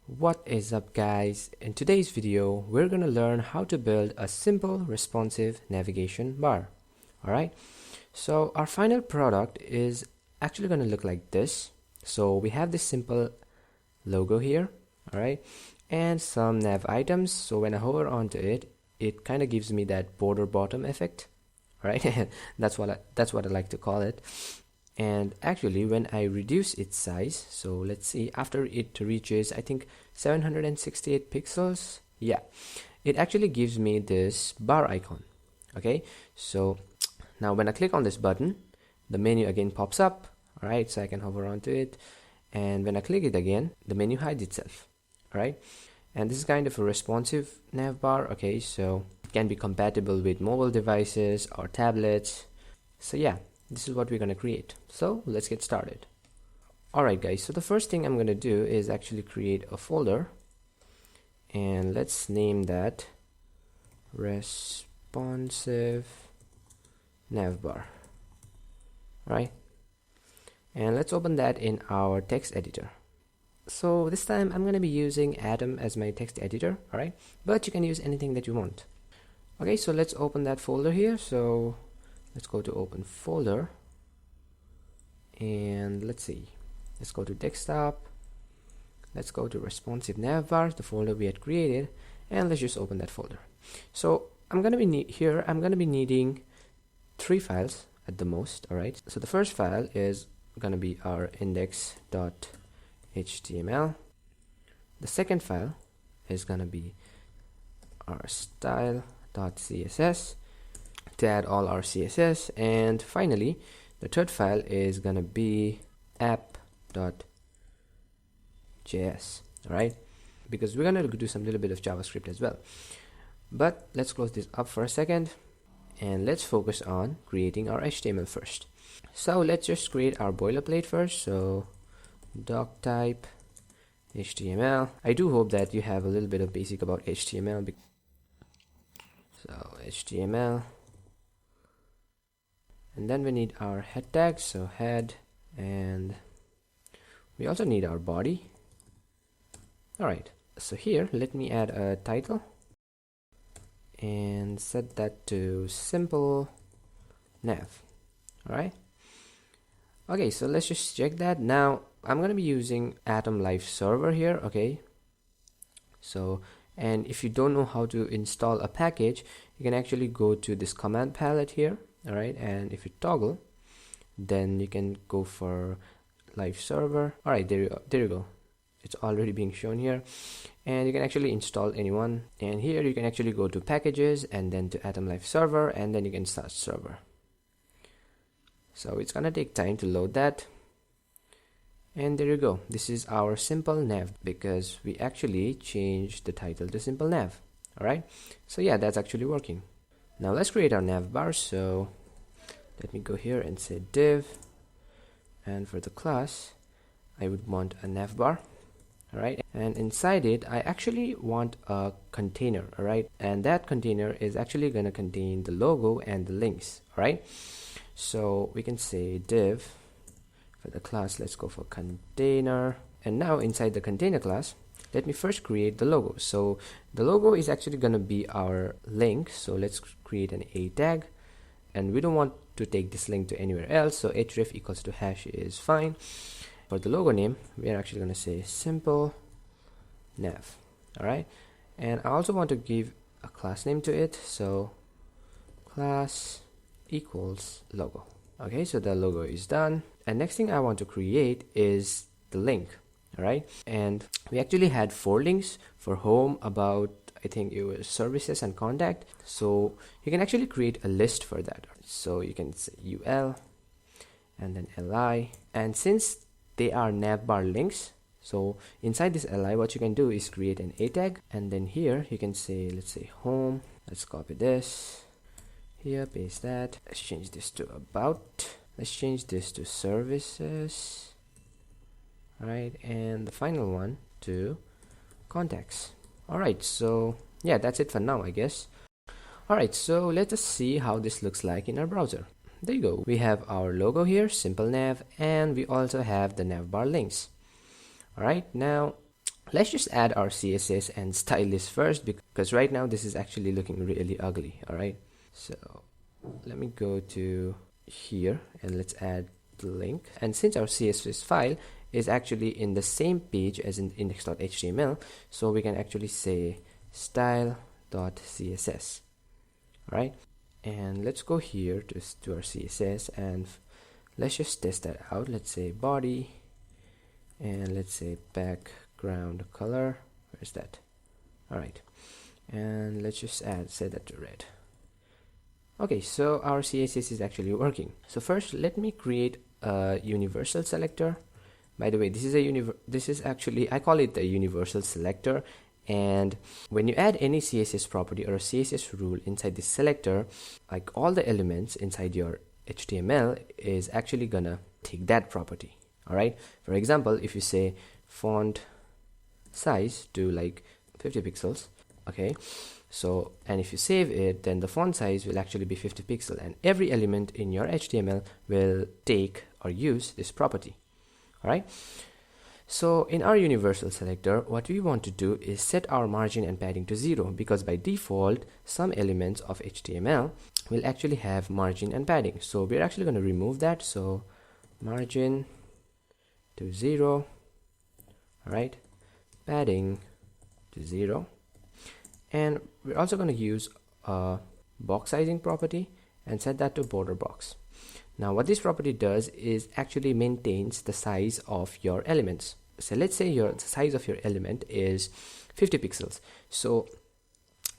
What is up, guys? In today's video we're gonna learn how to build a simple responsive navigation bar. Alright, so our final product is actually gonna look like this. So we have this simple logo here, alright, and some nav items. So when I hover onto it, it kind of gives me that border bottom effect. Alright, that's what I like to call it. And actually when I reduce its size, so let's see, after it reaches I think 768 pixels, yeah, it actually gives me this bar icon. Okay, so now when I click on this button, the menu again pops up. Alright, so I can hover onto it, and when I click it again, the menu hides itself. Alright, and this is kind of a responsive nav bar. Okay, so it can be compatible with mobile devices or tablets. So yeah, this is what we're going to create. So let's get started. Alright guys, so the first thing I'm going to do is actually create a folder, and let's name that responsive navbar. Right, and let's open that in our text editor. So this time I'm going to be using Atom as my text editor. Alright, but you can use anything that you want. Okay, so let's open that folder here. So let's go to open folder, and let's see, let's go to desktop, let's go to responsive navbar, the folder we had created, and let's just open that folder. So I'm gonna be needing 3 files at the most. Alright, so the first file is gonna be our index.html. the second file is gonna be our style.css to add all our CSS, and finally the third file is gonna be app.js. Alright, because we're gonna do some little bit of JavaScript as well. But let's close this up for a second, and let's focus on creating our HTML first. So let's just create our boilerplate first. So doc type HTML. I do hope that you have a little bit of basic about HTML. So HTML, and then we need our head tags, so head, and we also need our body. Alright, so here let me add a title and set that to simple nav. Alright, okay, so let's just check that. Now I'm going to be using Atom Live Server here. Okay, so, and if you don't know how to install a package, you can actually go to this command palette here. Alright, and if you toggle, then you can go for live server. Alright, there you go, it's already being shown here, and you can actually install anyone, and here you can actually go to packages and then to Atom Live Server, and then you can start server. So it's gonna take time to load that, and there you go, this is our simple nav, because we actually changed the title to simple nav. Alright, so yeah, that's actually working. Now let's create our nav bar. So let me go here and say div, and for the class I would want a nav bar. Alright, and inside it I actually want a container. Alright, and that container is actually going to contain the logo and the links. Alright, so we can say div, for the class let's go for container, and now inside the container class let me first create the logo. So the logo is actually going to be our link, so let's create an a tag, and we don't want to take this link to anywhere else, so href equals to hash is fine. For the logo name, we are actually going to say simple nav. Alright, and I also want to give a class name to it, so class equals logo. Okay, so the logo is done, and next thing I want to create is the link. Alright, and we actually had 4 links for home, about, I think it was services and contact. So you can actually create a list for that. So you can say ul and then li, and since they are navbar links, so inside this li what you can do is create an a tag, and then here you can say, let's say home, let's copy this here, paste that, let's change this to about, let's change this to services. Alright, and the final one to contacts. Alright, so yeah, that's it for now, I guess. Alright, so let us see how this looks like in our browser. There you go, we have our logo here, simple nav, and we also have the navbar links. Alright, now let's just add our CSS and style this first, because right now this is actually looking really ugly. All right, so let me go to here and let's add the link. And since our CSS file is actually in the same page as in index.html, so we can actually say style.css. all right, and let's go here to our CSS and let's just test that out. Let's say body, and let's say background color. Where's that? All right, and let's just set that to red. Okay, so our CSS is actually working. So first, let me create a universal selector. By the way, this is actually, I call it the universal selector. And when you add any CSS property or a CSS rule inside this selector, like all the elements inside your HTML is actually gonna take that property. All right. For example, if you say font size to like 50 pixels, okay. So, and if you save it, then the font size will actually be 50 pixels, and every element in your HTML will take or use this property. All right. So in our universal selector, what we want to do is set our margin and padding to 0, because by default, some elements of HTML will actually have margin and padding. So we're actually going to remove that. So margin to 0, all right, padding to 0. And we're also going to use a box sizing property and set that to border box. Now what this property does is actually maintains the size of your elements. So let's say the size of your element is 50 pixels. So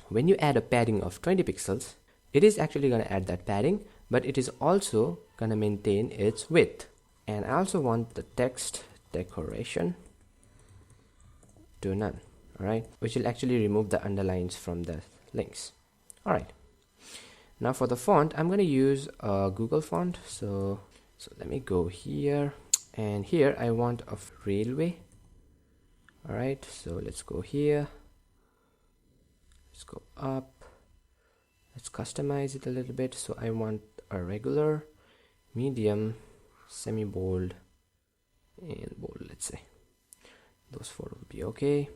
when you add a padding of 20 pixels, it is actually going to add that padding, but it is also going to maintain its width. And I also want the text decoration to none. All right, which will actually remove the underlines from the links. All right, now for the font, I'm going to use a Google font. So let me go here, and here I want a railway. All right, so let's go here, let's go up, let's customize it a little bit. So I want a regular, medium, semi bold, and bold. Let's say those four will be okay.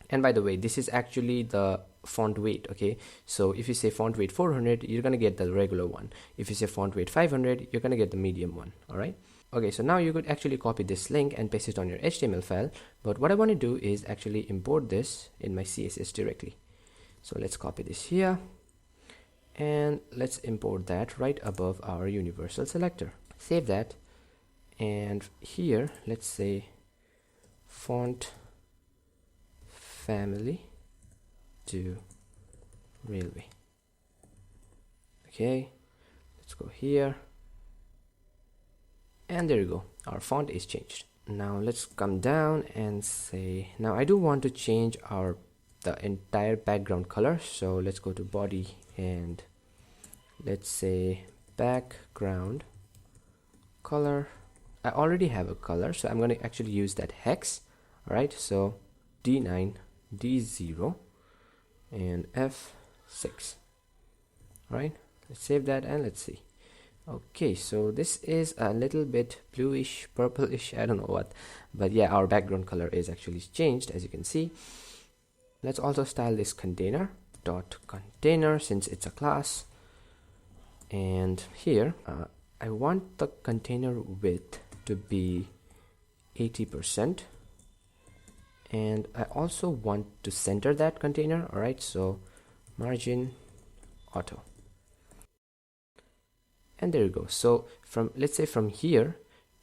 And by the way, this is actually the font weight. Okay, so if you say font weight 400, you're gonna get the regular one. If you say font weight 500, you're gonna get the medium one. All right. Okay, so now you could actually copy this link and paste it on your HTML file, but what I want to do is actually import this in my CSS directly. So let's copy this here and let's import that right above our universal selector. Save that, and here let's say font family to railway. Okay, let's go here, and there you go, our font is changed. Now let's come down and say, now I do want to change the entire background color. So let's go to body and let's say background color. I already have a color, so I'm going to actually use that hex. All right, so D9, D0 and F6. All right, let's save that and let's see. Okay, so this is a little bit bluish, purplish, I don't know what, but yeah, our background color is actually changed, as you can see. Let's also style this container dot container, since it's a class. And here I want the container width to be 80%, and I also want to center that container. All right, so margin auto, and there you go. So from, let's say from here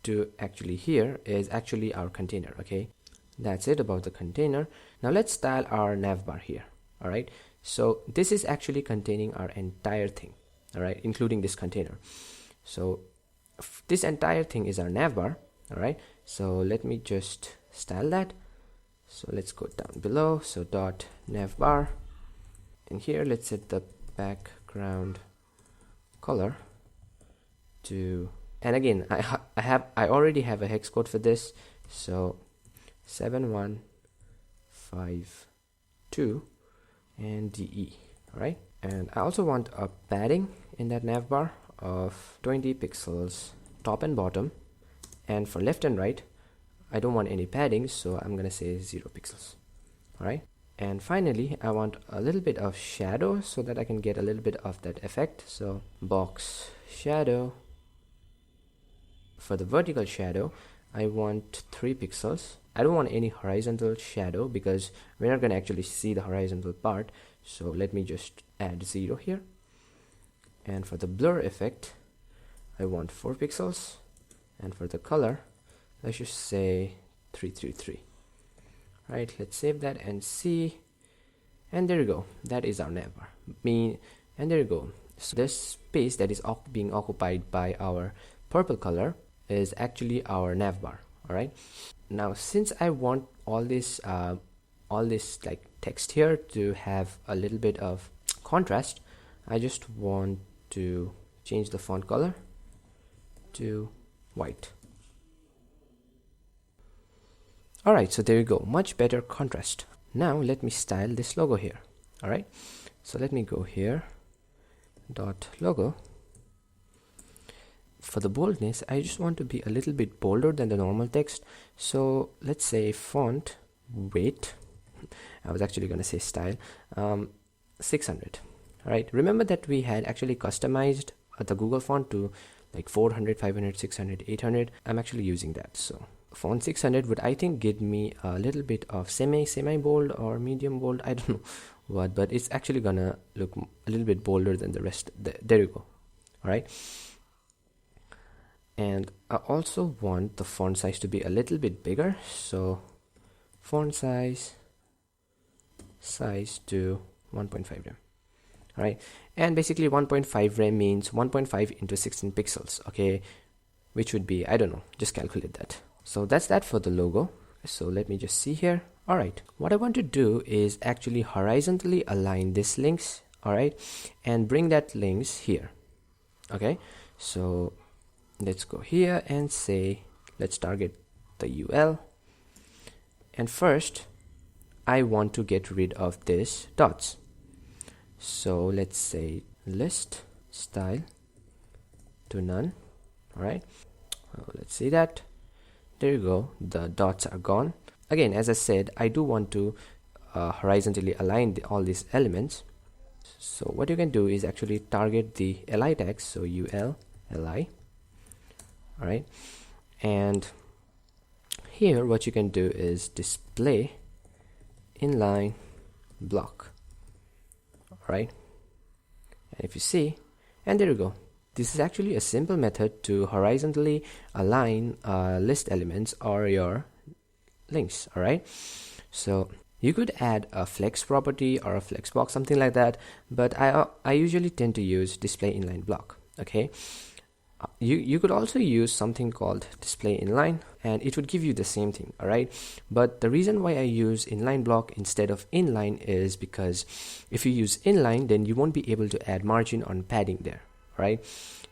to actually here is actually our container. Okay, that's it about the container. Now let's style our navbar here. All right, so this is actually containing our entire thing. All right, including this container. So this entire thing is our navbar. All right, so let me just style that. So let's go down below, so dot navbar, and here let's set the background color to, and again I already have a hex code for this, so 7152 and DE. All right, and I also want a padding in that navbar of 20 pixels top and bottom, and for left and right I don't want any padding, so I'm gonna say 0 pixels. All right. And finally, I want a little bit of shadow so that I can get a little bit of that effect. So box shadow. For the vertical shadow, I want 3 pixels. I don't want any horizontal shadow because we're not going to actually see the horizontal part. So let me just add 0 here. And for the blur effect, I want 4 pixels. And for the color, let's just say 333. Right, let's save that and see. And there you go. That is our navbar. And there you go. So this space that is being occupied by our purple color is actually our navbar. All right. Now, since I want all this like text here to have a little bit of contrast, I just want to change the font color to white. Alright, so there you go, much better contrast. Now let me style this logo here. Alright, so let me go here, dot logo. For the boldness, I just want to be a little bit bolder than the normal text. So let's say font weight, I was actually going to say style, 600. Alright, remember that we had actually customized the Google font to like 400, 500, 600, 800. I'm actually using that. So font 600 would, I think, give me a little bit of semi bold or medium bold, I don't know what, but it's actually gonna look a little bit bolder than the rest. There you go. All right, and I also want the font size to be a little bit bigger, so font size to 1.5 rem. All right, and basically 1.5 rem means 1.5 into 16 pixels, okay, which would be, I don't know, just calculate that. So that's that for the logo. So let me just see here. All right, what I want to do is actually horizontally align this links, all right, and bring that links here. Okay, so let's go here and say, let's target the UL. And first, I want to get rid of this dots. So let's say list style to none. All right, let's see that. There you go, the dots are gone. Again, as I said, I do want to horizontally align all these elements. So what you can do is actually target the li tags, so ul li. All right, and here what you can do is display inline block. All right, and if you see, and there you go. This is actually a simple method to horizontally align list elements or your links. All right, so you could add a flex property or a flex box, something like that, but I usually tend to use display inline block. Okay, you could also use something called display inline, and it would give you the same thing. All right, but the reason why I use inline block instead of inline is because if you use inline, then you won't be able to add margin or padding there. Right,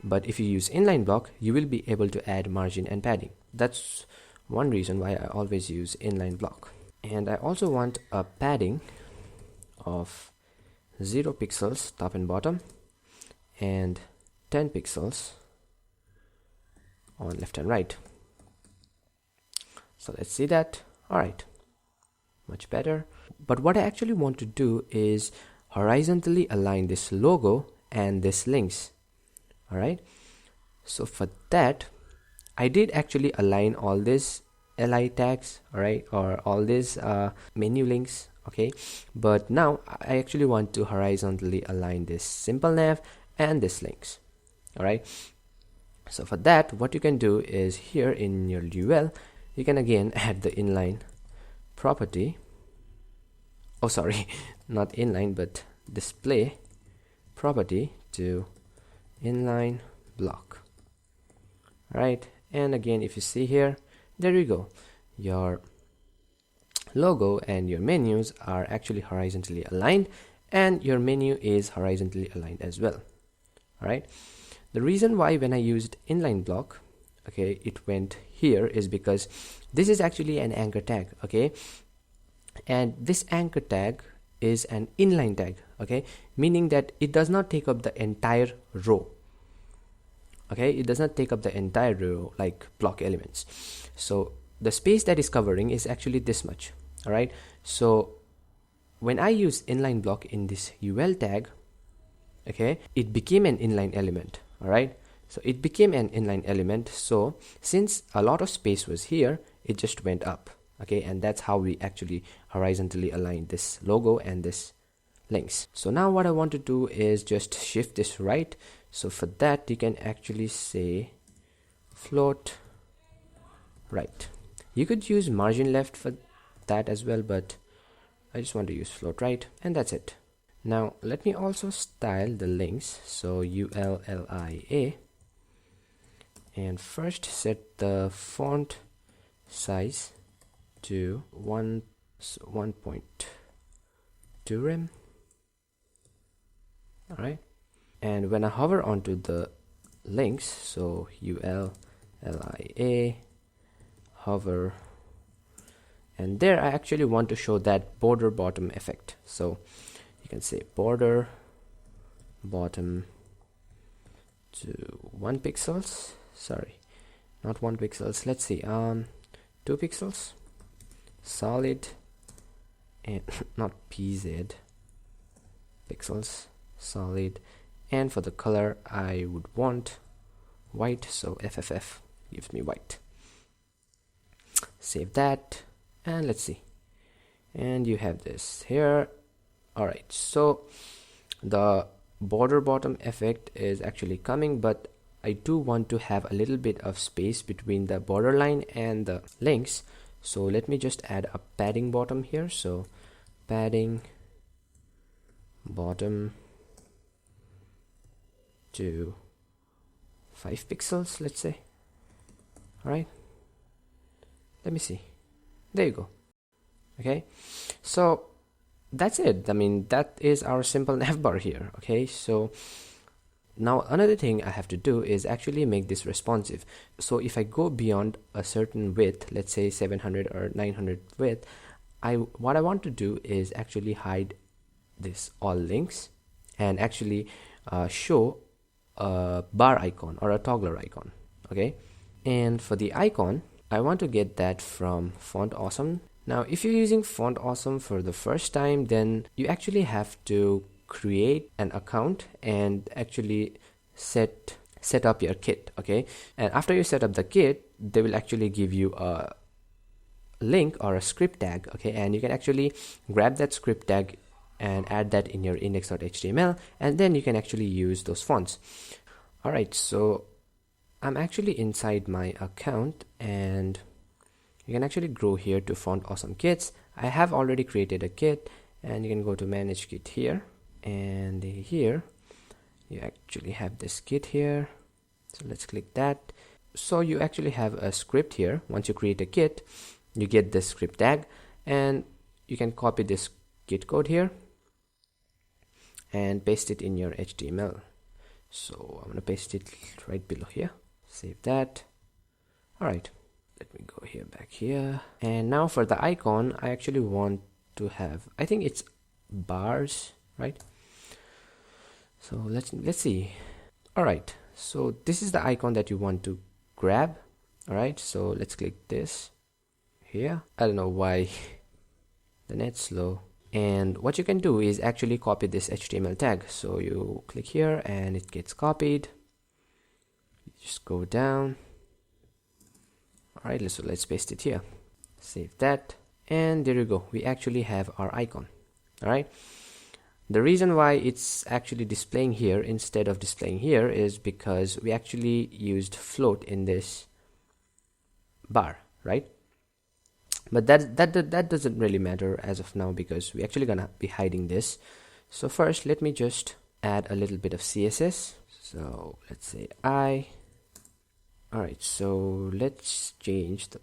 but if you use inline block, you will be able to add margin and padding. That's one reason why I always use inline block. And I also want a padding of 0 pixels top and bottom and 10 pixels on left and right. So let's see that. All right, much better. But what I actually want to do is horizontally align this logo and this links. All right, so for that, I did actually align all these li tags, all right, or all these menu links. Okay, but now I actually want to horizontally align this simple nav and this links. All right, so for that, what you can do is here in your UL, you can again add the inline property. Oh, sorry, not inline, but display property to inline block. Right, and again, if you see here, there you go, your logo and your menus are actually horizontally aligned, and your menu is horizontally aligned as well. All right, the reason why when I used inline block, okay, it went here is because this is actually an anchor tag. Okay, and this anchor tag is an inline tag, okay, meaning that it does not take up the entire row. Okay, it does not take up the entire row like block elements. So the space that is covering is actually this much. All right, so when I use inline block in this UL tag, okay, it became an inline element. All right, so it became an inline element. So since a lot of space was here, it just went up. Okay, and that's how we actually horizontally align this logo and this links. So now what I want to do is just shift this right. So for that, you can actually say float right. You could use margin left for that as well, but I just want to use float right, and that's it. Now let me also style the links. So ULLIA, and first set the font size to 1.2 rem. All right, and when I hover onto the links, so ULLIA, hover, and there I actually want to show that border bottom effect. So you can say border bottom to 1 pixels. Sorry, not 1 pixels. Let's see, 2 pixels. Solid, and not PZ, pixels, solid. And for the color, I would want white, so FFF gives me white. Save that, and let's see, and you have this here. All right, so the border bottom effect is actually coming, but I do want to have a little bit of space between the borderline and the links. So let me just add a padding bottom here. So padding bottom to 5 pixels, let's say. All right, let me see, there you go. Okay, so that's it. I mean, that is our simple navbar here. Okay, so now another thing I have to do is actually make this responsive. So if I go beyond a certain width, let's say 700 or 900 width, what I want to do is actually hide this all links and actually show a bar icon or a toggler icon. Okay, and for the icon, I want to get that from Font Awesome. Now if you're using Font Awesome for the first time, then you actually have to create an account and actually set up your kit. Okay, and after you set up the kit, they will actually give you a link or a script tag. Okay, and you can actually grab that script tag and add that in your index.html, and then you can actually use those fonts. All right, so I'm actually inside my account, and you can actually go here to Font Awesome Kits. I have already created a kit, and you can go to Manage Kit here, and here you actually have this kit here. So let's click that. So you actually have a script here. Once you create a kit, you get this script tag, and you can copy this kit code here and paste it in your HTML. So I'm gonna paste it right below here. Save that. All right, let me go here, back here, and now for the icon, I actually want to have, I think it's bars, right? So let's see. All right, so this is the icon that you want to grab. All right, so let's click this here. I don't know why the net's slow. And what you can do is actually copy this HTML tag. So you click here and it gets copied. Just go down. All right, so let's paste it here. Save that, and there you go. We actually have our icon. All right, the reason why it's actually displaying here instead of displaying here is because we actually used float in this bar, right? But that doesn't really matter as of now, because we're actually gonna be hiding this. So first, let me just add a little bit of CSS. So let's say all right, so let's change the,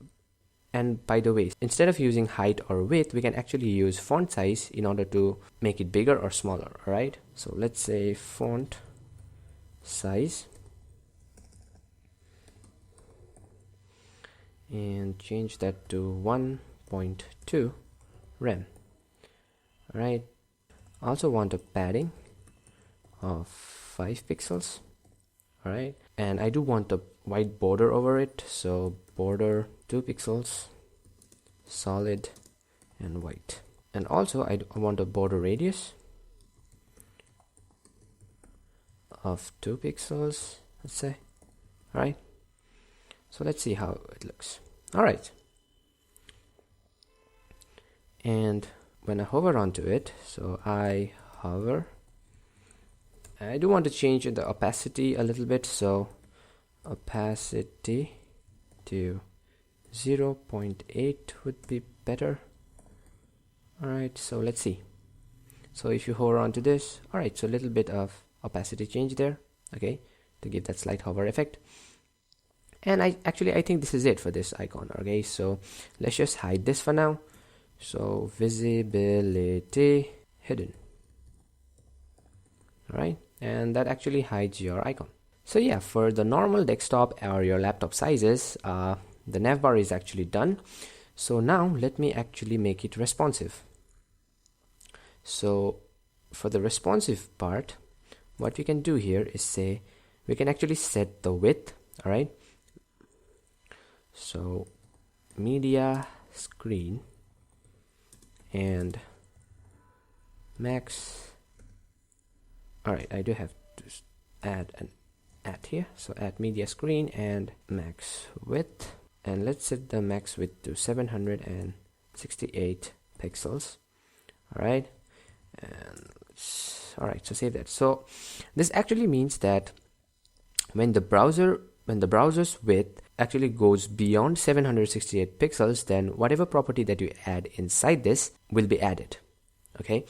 and by the way, instead of using height or width, we can actually use font size in order to make it bigger or smaller. All right, so let's say font size, and change that to 1.2 rem. All right, also want a padding of 5 pixels. All right, and I do want a white border over it, so border 2 pixels, solid and white. And also I want a border radius of 2 pixels, let's say. All right, so let's see how it looks. All right, and when I hover onto it, so I hover, I do want to change the opacity a little bit, so opacity to 0.8 would be better. All right, so let's see. So if you hover onto this, all right, so a little bit of opacity change there, okay, to give that slight hover effect. And I think this is it for this icon. Okay, so let's just hide this for now. So visibility hidden. All right, and that actually hides your icon. So yeah, for the normal desktop or your laptop sizes, the navbar is actually done. So now let me actually make it responsive. So for the responsive part, what we can do here is say we can actually set the width. All right, so media screen and max. All right, I do have to add an at here, so add media screen and max width, and let's set the max width to 768 pixels. All right, and all right, so save that. So this actually means that when the browser's width actually goes beyond 768 pixels, then whatever property that you add inside this will be added. Okay,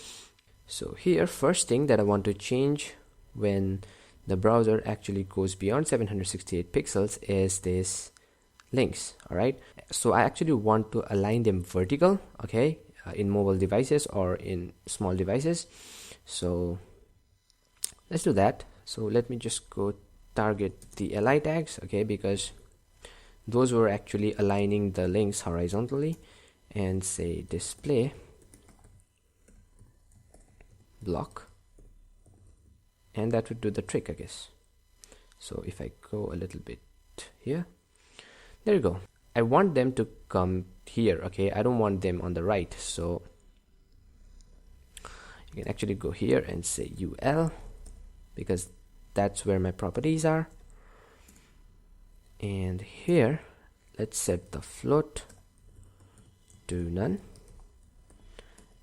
so here first thing that I want to change when the browser actually goes beyond 768 pixels is this links. All right, so I actually want to align them vertical, okay, in mobile devices or in small devices. So let's do that. So let me just go target the li tags, okay, because those were actually aligning the links horizontally, and say display block, and that would do the trick, I guess. So if I go a little bit here, there you go. I want them to come here, okay, I don't want them on the right. So you can actually go here and say ul, because that's where my properties are. And here let's set the float to none,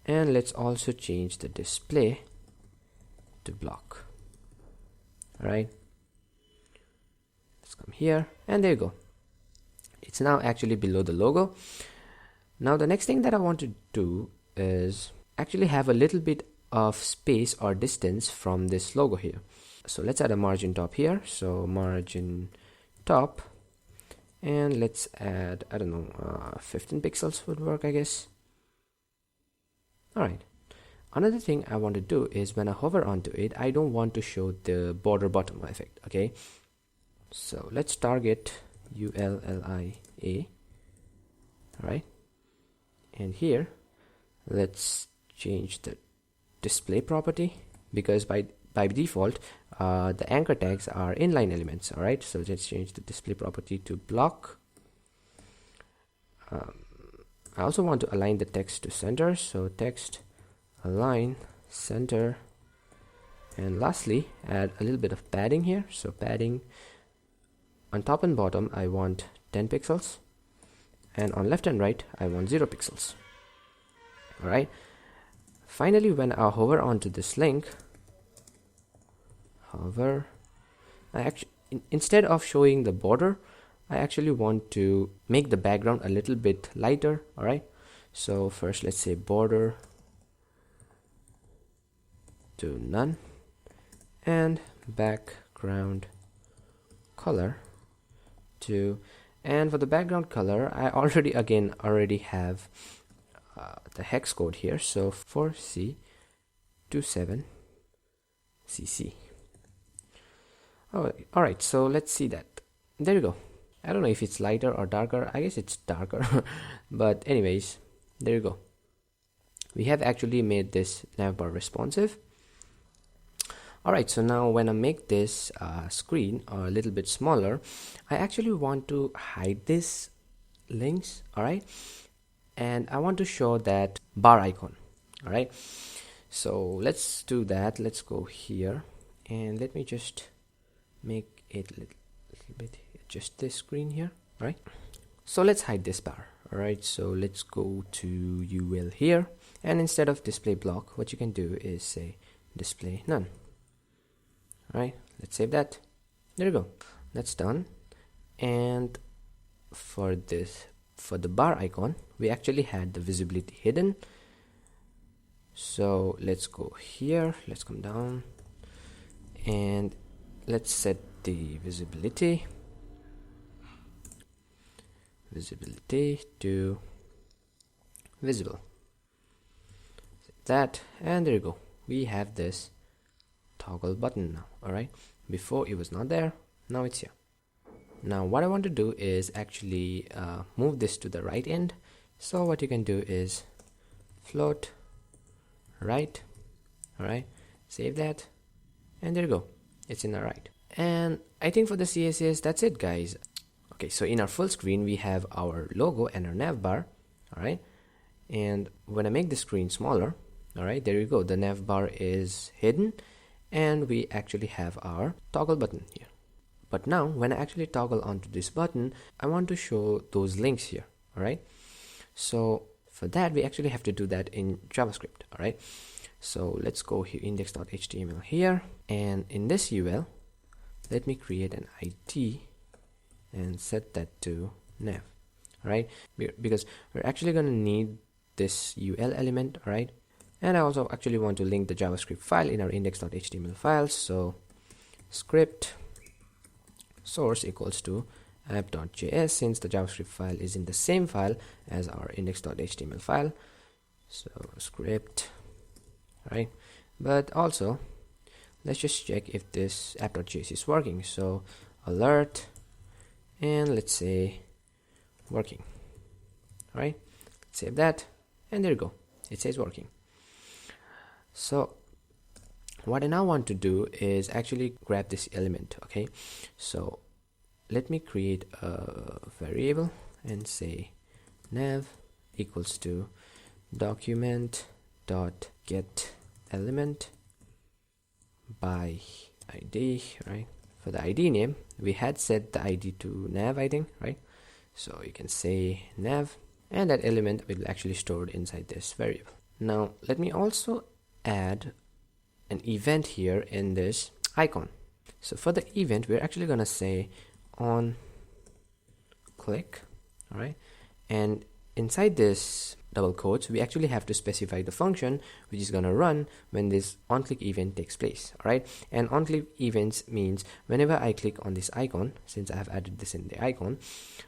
and let's also change the display to block. All right, let's come here, and there you go. It's now actually below the logo. Now the next thing that I want to do is actually have a little bit of space or distance from this logo here. So let's add a margin top here. So margin top, and let's add, I don't know, 15 pixels would work, I guess. All right, another thing I want to do is when I hover onto it, I don't want to show the border bottom effect. Okay, so let's target ULLIA. All right, and here let's change the display property, because by default the anchor tags are inline elements. All right, so let's change the display property to block. I also want to align the text to center, so text align center, and lastly add a little bit of padding here. So padding on top and bottom I want 10 pixels, and on left and right I want 0 pixels. All right, finally when I hover onto this link, hover, I actually, instead of showing the border, I actually want to make the background a little bit lighter. All right, so first let's say border to none, and background color to, and for the background color I already have the hex code here, so 4C27CC. Oh, all right, so let's see that. There you go. I don't know if it's lighter or darker. I guess it's darker. But anyways, there you go. We have actually made this navbar responsive. All right, so now when I make this screen a little bit smaller, I actually want to hide this links, all right, and I want to show that bar icon, all right. So let's do that. Let's go here and let me just make it a little bit, just this screen here, all right. So let's hide this bar, all right. So let's go to UL here, and instead of display block, what you can do is say display none, all right. Let's save that. There you go, that's done. And for the bar icon, we actually had the visibility hidden. So let's go here, let's come down and let's set the visibility to visible. Set that, and there you go, we have this toggle button now, all right. Before it was not there, now it's here. Now what I want to do is actually move this to the right end. So what you can do is float right, all right, save that, and there you go, it's in the right. And I think for the CSS, that's it, guys. Okay, so in our full screen we have our logo and our nav bar, all right. And when I make the screen smaller, all right, there you go, the nav bar is hidden and we actually have our toggle button here. But now when I actually toggle onto this button, I want to show those links here, all right. So for that, we actually have to do that in JavaScript, all right. So let's go here, index.html here, and in this UL, let me create an ID and set that to nav, all right, because we're actually going to need this UL element, all right. And I also actually want to link the JavaScript file in our index.html file. So script source equals to app.js, since the JavaScript file is in the same file as our index.html file. So script, right? But also let's just check if this app.js is working. So alert, and let's say working, right? Save that, and there you go, it says working. So what I now want to do is actually grab this element, okay. So let me create a variable and say nav equals to document dot get element by ID, right? For the ID name, we had set the ID to nav, I think, right? So you can say nav, and that element will actually stored inside this variable. Now let me also add an event here in this icon. So for the event, we're actually gonna say on click, all right, and inside this double quotes, we actually have to specify the function which is gonna run when this on click event takes place, all right. And on click events means whenever I click on this icon, since I have added this in the icon,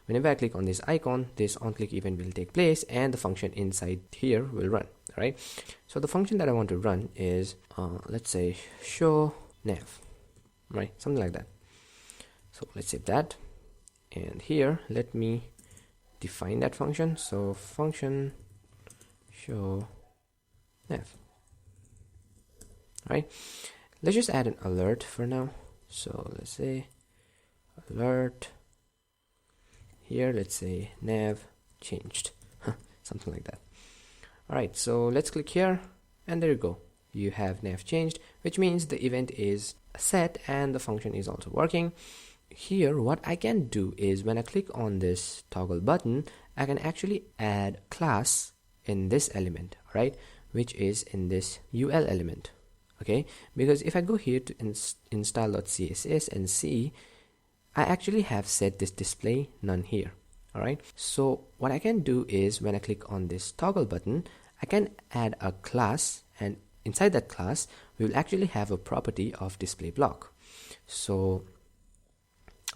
whenever I click on this icon, this on click event will take place and the function inside here will run, all right. So the function that I want to run is let's say show nav, right, something like that. So let's save that, and here let me define that function. So function show nav, right. Let's just add an alert for now. So let's say alert here, let's say nav changed, something like that. All right, so let's click here, and there you go, you have nav changed, which means the event is set and the function is also working. Here what I can do is when I click on this toggle button, I can actually add class in this element, right, which is in this UL element, okay. Because if I go here to install.css and see, I actually have set this display none here, all right. So what I can do is when I click on this toggle button, I can add a class, and inside that class we will actually have a property of display block. So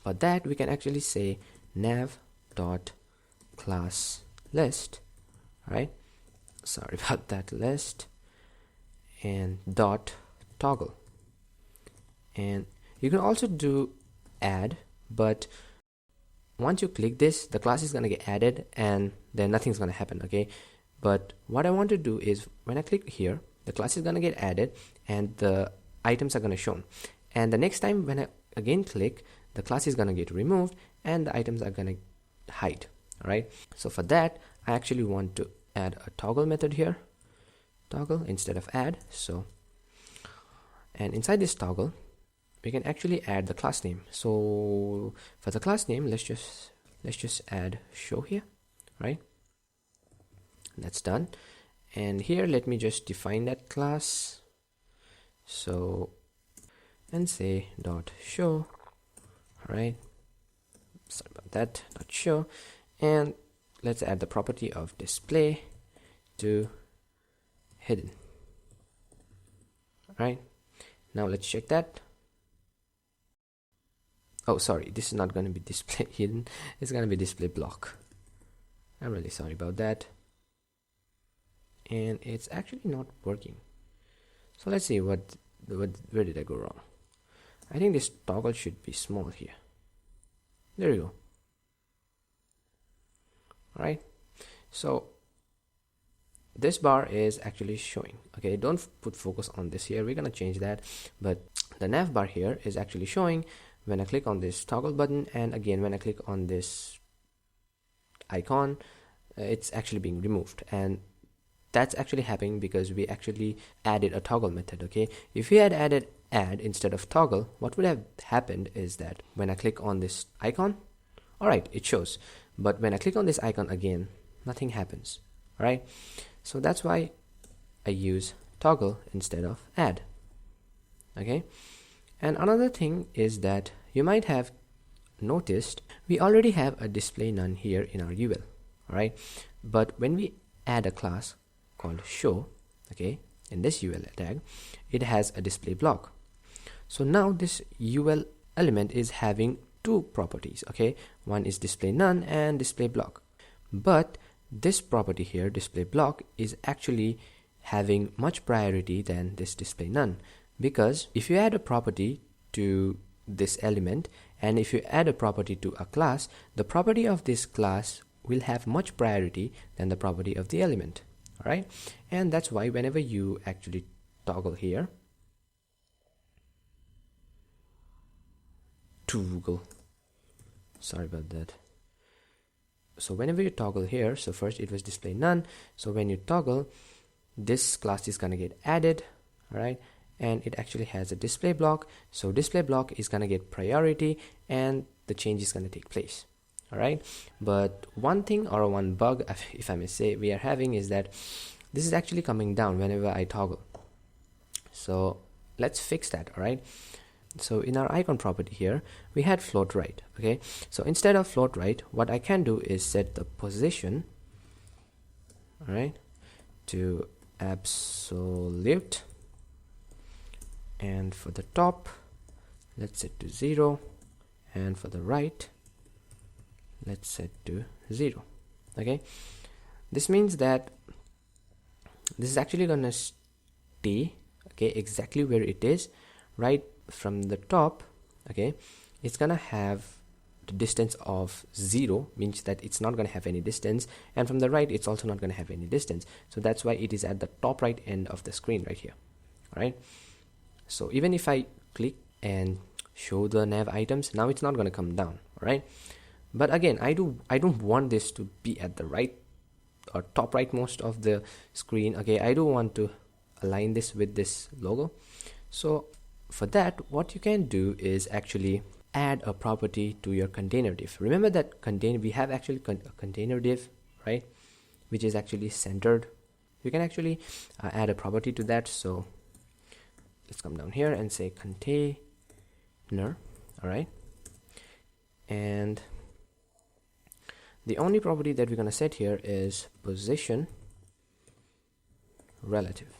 for that we can actually say nav dot class list, right, sorry about that, list, and dot toggle. And you can also do add, but once you click this, the class is going to get added and then nothing's going to happen, okay. But what I want to do is when I click here, the class is going to get added and the items are going to shown, and the next time when I again click, the class is going to get removed and the items are going to hide, All right, so for that I actually want to add a toggle method here, toggle instead of add. So, and inside this toggle we can actually add the class name. So for the class name, let's just add show here, right? That's done. And here let me just define that class, so, and say dot show. All right, sorry about that, dot show. And let's add the property of display to hidden. All right, now let's check that. Oh, sorry, this is not going to be display hidden, it's going to be display block. I'm really sorry about that. And it's actually not working. So let's see where did I go wrong. I think this toggle should be small here. There you go. All right, so this bar is actually showing. Okay, don't put focus on this here, we're gonna change that, but the nav bar here is actually showing when I click on this toggle button, and again when I click on this icon, it's actually being removed. And that's actually happening because we actually added a toggle method. Okay, if we had added add instead of toggle, what would have happened is that when I click on this icon, all right, it shows, but when I click on this icon again, nothing happens. All right, so that's why I use toggle instead of add. Okay, and another thing is that you might have noticed we already have a display none here in our UL. All right, but when we add a class called show, okay, in this UL tag, it has a display block. So now this UL element is having two properties. Okay, one is display none and display block, but this property here, display block, is actually having much priority than this display none, because if you add a property to this element and if you add a property to a class, the property of this class will have much priority than the property of the element. All right, and that's why whenever you actually toggle here, sorry about that. So whenever you toggle here, so first it was display none, so when you toggle, this class is gonna get added. All right, and it actually has a display block, so display block is gonna get priority and the change is gonna take place. All right, but one thing or one bug, if I may say, we are having is that this is actually coming down whenever I toggle. So let's fix that. All right, so in our icon property here we had float right. Okay, so instead of float right, what I can do is set the position, all right, to absolute, and for the top let's set to 0, and for the right let's set to 0. Okay, this means that this is actually gonna stay, okay, exactly where it is. Right from the top, okay, it's gonna have the distance of 0, means that it's not gonna have any distance, and from the right it's also not gonna have any distance. So that's why it is at the top right end of the screen right here. All right, so even if I click and show the nav items, now it's not gonna come down. All right, but again, I don't want this to be at the right or top right most of the screen. Okay, I do want to align this with this logo. So for that, what you can do is actually add a property to your container div. Remember that we have actually a container div, right, which is actually centered. You can actually add a property to that. So let's come down here and say container. All right, and the only property that we're going to set here is position relative.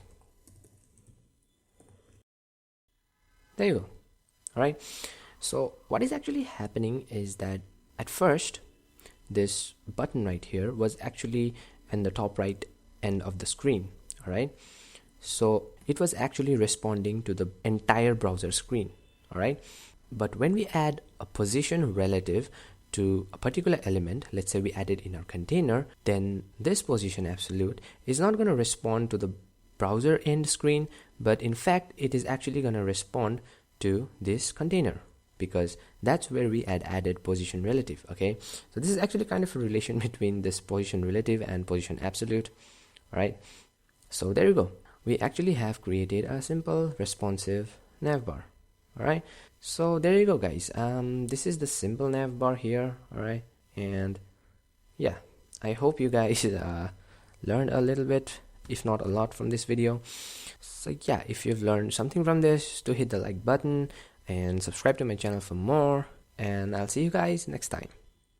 There you go. All right, so what is actually happening is that at first this button right here was actually in the top right end of the screen. All right, so it was actually responding to the entire browser screen. All right, but when we add a position relative to a particular element, let's say we add it in our container, then this position absolute is not going to respond to the browser end screen, but in fact it is actually going to respond to this container. because that's where we added position relative. Okay, so this is actually kind of a relation between this position relative and position absolute. All right, so there you go. We actually have created a simple responsive navbar. All right, so there you go, guys. This is the simple navbar here. All right, and yeah, I hope you guys learned a little bit, if not a lot, from this video. So yeah, if you've learned something from this, do hit the like button and subscribe to my channel for more, and I'll see you guys next time.